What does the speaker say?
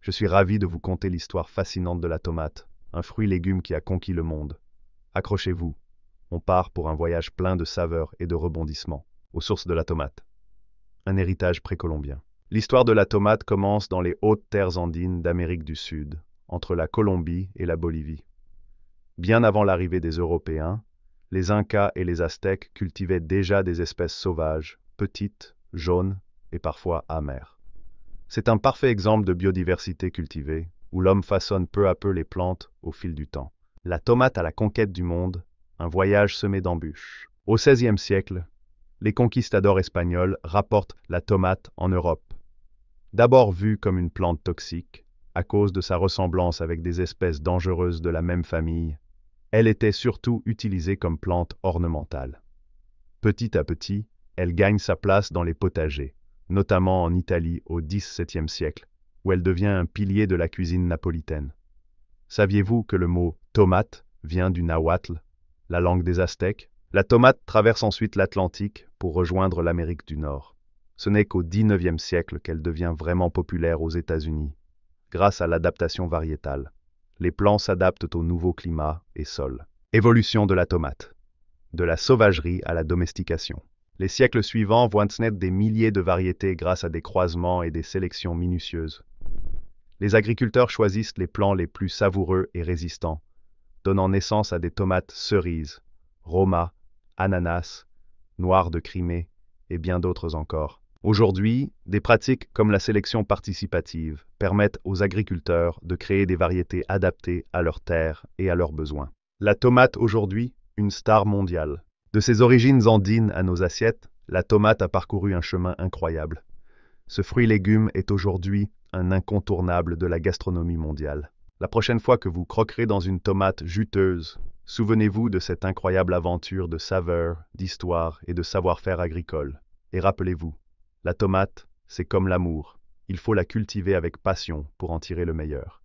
Je suis ravi de vous conter l'histoire fascinante de la tomate, un fruit-légume qui a conquis le monde. Accrochez-vous, on part pour un voyage plein de saveurs et de rebondissements, aux sources de la tomate. Un héritage précolombien. L'histoire de la tomate commence dans les hautes terres andines d'Amérique du Sud, entre la Colombie et la Bolivie. Bien avant l'arrivée des Européens, les Incas et les Aztèques cultivaient déjà des espèces sauvages, petites, jaunes et parfois amères. C'est un parfait exemple de biodiversité cultivée, où l'homme façonne peu à peu les plantes au fil du temps. La tomate à la conquête du monde, un voyage semé d'embûches. Au XVIe siècle, les conquistadors espagnols rapportent la tomate en Europe. D'abord vue comme une plante toxique, à cause de sa ressemblance avec des espèces dangereuses de la même famille, elle était surtout utilisée comme plante ornementale. Petit à petit, elle gagne sa place dans les potagers, notamment en Italie au XVIIe siècle, où elle devient un pilier de la cuisine napolitaine. Saviez-vous que le mot « tomate » vient du nahuatl, la langue des Aztèques? La tomate traverse ensuite l'Atlantique pour rejoindre l'Amérique du Nord. Ce n'est qu'au XIXe siècle qu'elle devient vraiment populaire aux États-Unis, grâce à l'adaptation variétale. Les plants s'adaptent aux nouveaux climats et sols. Évolution de la tomate. De la sauvagerie à la domestication. Les siècles suivants voient naître des milliers de variétés grâce à des croisements et des sélections minutieuses. Les agriculteurs choisissent les plants les plus savoureux et résistants, donnant naissance à des tomates cerises, Roma, ananas, noir de Crimée et bien d'autres encore. Aujourd'hui, des pratiques comme la sélection participative permettent aux agriculteurs de créer des variétés adaptées à leurs terres et à leurs besoins. La tomate aujourd'hui, une star mondiale. De ses origines andines à nos assiettes, la tomate a parcouru un chemin incroyable. Ce fruit-légume est aujourd'hui un incontournable de la gastronomie mondiale. La prochaine fois que vous croquerez dans une tomate juteuse, souvenez-vous de cette incroyable aventure de saveurs, d'histoire et de savoir-faire agricole. Et rappelez-vous, la tomate, c'est comme l'amour. Il faut la cultiver avec passion pour en tirer le meilleur.